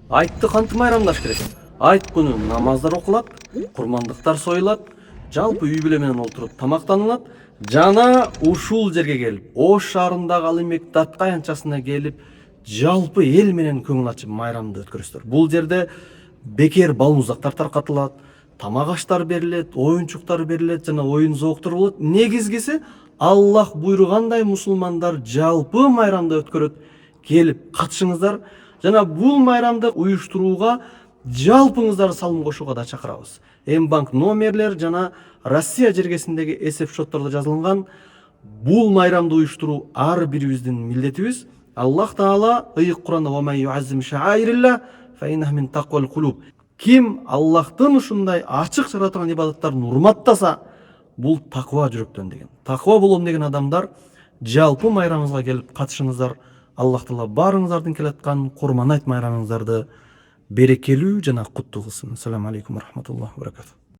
Айтты кантип майрамдаш керек? Айт күнү намаздар окулат, курмандыктар союлат, жалпы үй бүлө менен отуруп тамактанылат. Жана ушул жерге келип, Ош шаарындагы Алимбек Даттаянчасына келип, жалпы эл менен көңүл ачып майрамды өткөрөсүздөр. Бул жерде бекер балмуздактар таркатылат, тамак аштар берилет, оюнчуктар берилет жана оюн зооктор болот. Негизгиси Аллах буйругандай мусулмандар жалпы майрамды өткөрөт. Келип катышыңыздар. Жана бул майрамды уюштурууга жалпыңыздарды салым кошууга да чакырабыз. М-банк номерлер жана Россия жергесиндеги эсеп шоттордо жазылган. Бул майрамды уюштуруу ар бирибиздин милдетибиз. Аллах Таала ыйык Куранда "Ва ман юаззим шааирилла фа иннаху мин тақвал кулуб". Ким Аллахтын ушундай ачык чыгара турган ибадаттарын урматтаса, бул таква жүрөктөн деген. Таква болом деген адамдар жалпы майрамыбызга келип катышыңыздар. Аллах Таала барыңыздардын келаткан Курман айт майрамыңыздарды берекелүү жана куттуу кылсын. Ассаламу алейкум ва рахматуллахи ва баракатух.